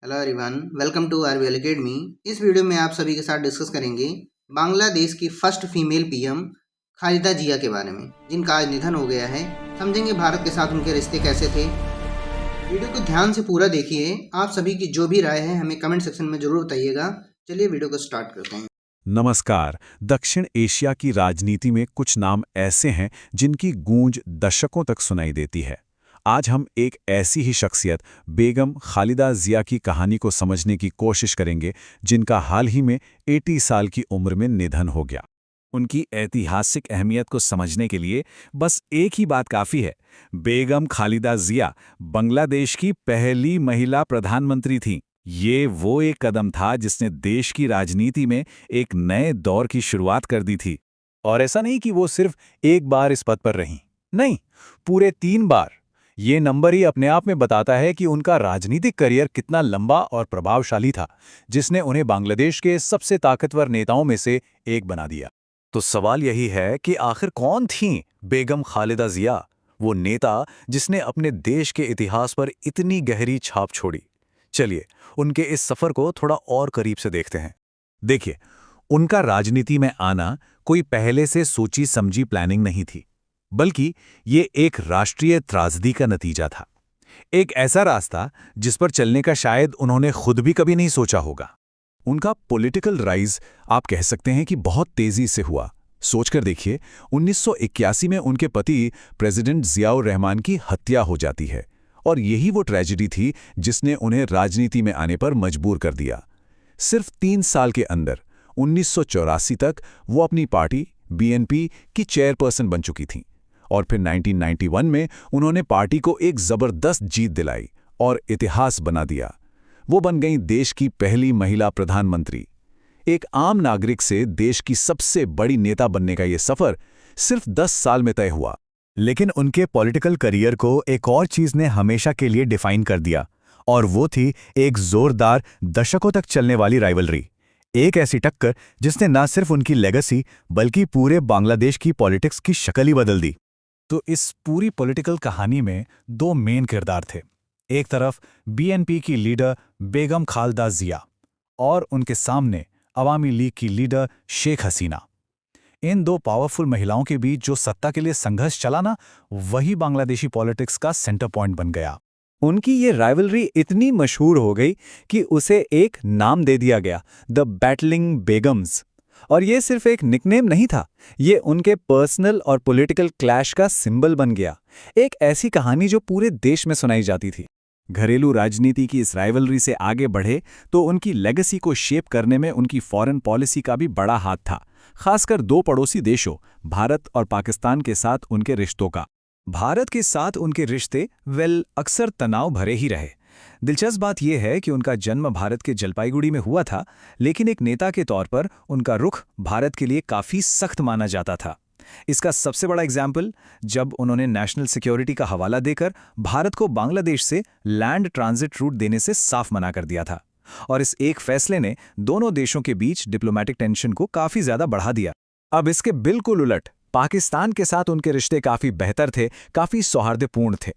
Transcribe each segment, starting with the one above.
Hello everyone, welcome to RBL academy. इस video में आप सभी के साथ डिस्कस करेंगे बांग्लादेश की first female PM Khaleda Zia के बारे में, जिनका आज निधन हो गया है। समझेंगे भारत के साथ उनके रिश्ते कैसे थे। वीडियो को ध्यान से पूरा देखिए। आप सभी की जो भी राय है हमें कमेंट सेक्शन में जरूर बताइएगा। चलिए वीडियो को स्टार्ट करते हैं। नमस्कार। दक्षिण एशिया की राजनीति में कुछ नाम ऐसे हैं जिनकी गूंज दशकों तक सुनाई देती है। आज हम एक ऐसी ही शख्सियत बेगम खालिदा जिया की कहानी को समझने की कोशिश करेंगे, जिनका हाल ही में 80 साल की उम्र में निधन हो गया। उनकी ऐतिहासिक अहमियत को समझने के लिए बस एक ही बात काफ़ी है। बेगम खालिदा जिया बांग्लादेश की पहली महिला प्रधानमंत्री थीं। ये वो एक कदम था जिसने देश की राजनीति में एक नए दौर की शुरुआत कर दी थी। और ऐसा नहीं कि वो सिर्फ एक बार इस पद पर रहीं, नहीं, पूरे 3 बार। ये नंबर ही अपने आप में बताता है कि उनका राजनीतिक करियर कितना लंबा और प्रभावशाली था, जिसने उन्हें बांग्लादेश के सबसे ताकतवर नेताओं में से एक बना दिया। तो सवाल यही है कि आखिर कौन थीं बेगम खालिदा जिया, वो नेता जिसने अपने देश के इतिहास पर इतनी गहरी छाप छोड़ी। चलिए उनके इस सफर को थोड़ा और करीब से देखते हैं। देखिए, उनका राजनीति में आना कोई पहले से सोची समझी प्लानिंग नहीं थी, बल्कि ये एक राष्ट्रीय त्रासदी का नतीजा था। एक ऐसा रास्ता जिस पर चलने का शायद उन्होंने खुद भी कभी नहीं सोचा होगा। उनका पॉलिटिकल राइज आप कह सकते हैं कि बहुत तेजी से हुआ। सोचकर देखिए, 1981 में उनके पति प्रेसिडेंट जियाउर रहमान की हत्या हो जाती है, और यही वो ट्रेजेडी थी जिसने उन्हें राजनीति में आने पर मजबूर कर दिया। सिर्फ 3 साल के अंदर 1984 तक वो अपनी पार्टी बीएनपी की चेयरपर्सन बन चुकी थीं, और फिर 1991 में उन्होंने पार्टी को एक जबरदस्त जीत दिलाई और इतिहास बना दिया। वो बन गईं देश की पहली महिला प्रधानमंत्री। एक आम नागरिक से देश की सबसे बड़ी नेता बनने का ये सफर सिर्फ 10 साल में तय हुआ। लेकिन उनके पॉलिटिकल करियर को एक और चीज ने हमेशा के लिए डिफाइन कर दिया, और वो थी एक जोरदार, दशकों तक चलने वाली राइवलरी। एक ऐसी टक्कर जिसने ना सिर्फ उनकी लेगेसी बल्कि पूरे बांग्लादेश की पॉलिटिक्स की शक्ल ही बदल दी। तो इस पूरी पॉलिटिकल कहानी में 2 मेन किरदार थे। एक तरफ बीएनपी की लीडर बेगम खालिदा जिया, और उनके सामने अवामी लीग की लीडर शेख हसीना। इन 2 पावरफुल महिलाओं के बीच जो सत्ता के लिए संघर्ष चला ना, वही बांग्लादेशी पॉलिटिक्स का सेंटर पॉइंट बन गया। उनकी ये राइवलरी इतनी मशहूर हो गई कि उसे एक नाम दे दिया गया, द बैटलिंग बेगम्स। और ये सिर्फ एक निकनेम नहीं था, ये उनके पर्सनल और पॉलिटिकल क्लैश का सिंबल बन गया। एक ऐसी कहानी जो पूरे देश में सुनाई जाती थी। घरेलू राजनीति की इस राइवलरी से आगे बढ़े तो उनकी लेगेसी को शेप करने में उनकी फॉरेन पॉलिसी का भी बड़ा हाथ था, खासकर 2 पड़ोसी देशों भारत और पाकिस्तान के साथ उनके रिश्तों का। भारत के साथ उनके रिश्ते अक्सर तनाव भरे ही रहे। दिलचस्प बात यह है कि उनका जन्म भारत के जलपाईगुड़ी में हुआ था, लेकिन एक नेता के तौर पर उनका रुख भारत के लिए काफी सख्त माना जाता था। इसका सबसे बड़ा एग्जाम्पल जब उन्होंने नेशनल सिक्योरिटी का हवाला देकर भारत को बांग्लादेश से लैंड ट्रांजिट रूट देने से साफ मना कर दिया था। और इस एक फैसले ने दोनों देशों के बीच डिप्लोमेटिक टेंशन को काफी ज्यादा बढ़ा दिया। अब इसके बिल्कुल उलट पाकिस्तान के साथ उनके रिश्ते काफी बेहतर थे, काफी सौहार्दपूर्ण थे।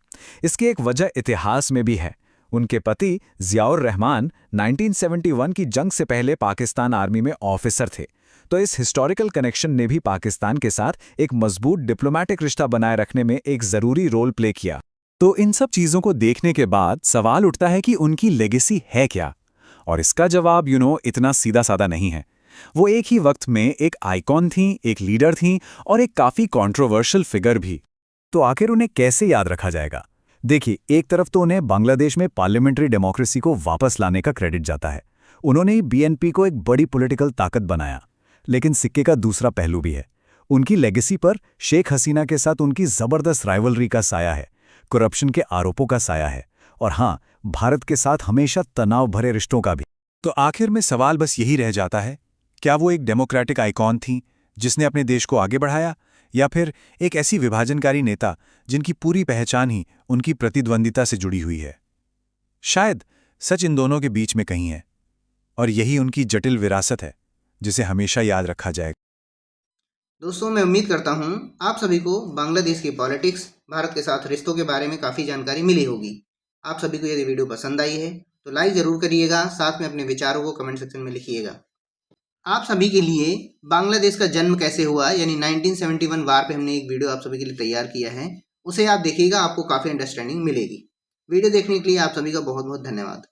इसकी एक वजह इतिहास में भी है। उनके पति जियाउर रहमान 1971 की जंग से पहले पाकिस्तान आर्मी में ऑफिसर थे, तो इस हिस्टोरिकल कनेक्शन ने भी पाकिस्तान के साथ एक मजबूत डिप्लोमेटिक रिश्ता बनाए रखने में एक जरूरी रोल प्ले किया। तो इन सब चीजों को देखने के बाद सवाल उठता है कि उनकी लेगेसी है क्या, और इसका जवाब इतना सीधा साधा नहीं है। वो एक ही वक्त में एक आइकॉन थीं, एक लीडर थीं, और एक काफी कंट्रोवर्शियल फिगर भी। तो आखिर उन्हें कैसे याद रखा जाएगा? देखिए, एक तरफ तो उन्हें बांग्लादेश में पार्लियामेंट्री डेमोक्रेसी को वापस लाने का क्रेडिट जाता है। उन्होंने ही बीएनपी को एक बड़ी पॉलिटिकल ताकत बनाया। लेकिन सिक्के का दूसरा पहलू भी है। उनकी लेगेसी पर शेख हसीना के साथ उनकी जबरदस्त राइवलरी का साया है, करप्शन के आरोपों का साया है, और हाँ, भारत के साथ हमेशा तनाव भरे रिश्तों का भी। तो आखिर में सवाल बस यही रह जाता है, क्या वो एक डेमोक्रेटिक आइकॉन थीं जिसने अपने देश को आगे बढ़ाया, या फिर एक ऐसी विभाजनकारी नेता जिनकी पूरी पहचान ही उनकी प्रतिद्वंदिता से जुड़ी हुई है? शायद सच इन दोनों के बीच में कहीं है, और यही उनकी जटिल विरासत है जिसे हमेशा याद रखा जाएगा। दोस्तों, मैं उम्मीद करता हूँ आप सभी को बांग्लादेश की पॉलिटिक्स, भारत के साथ रिश्तों के बारे में काफ़ी जानकारी मिली होगी। आप सभी को यदि वीडियो पसंद आई है तो लाइक ज़रूर करिएगा, साथ में अपने विचारों को कमेंट सेक्शन में लिखिएगा। आप सभी के लिए बांग्लादेश का जन्म कैसे हुआ यानी 1971 वार पे हमने एक वीडियो आप सभी के लिए तैयार किया है, उसे आप देखिएगा, आपको काफ़ी अंडरस्टैंडिंग मिलेगी। वीडियो देखने के लिए आप सभी का बहुत बहुत धन्यवाद।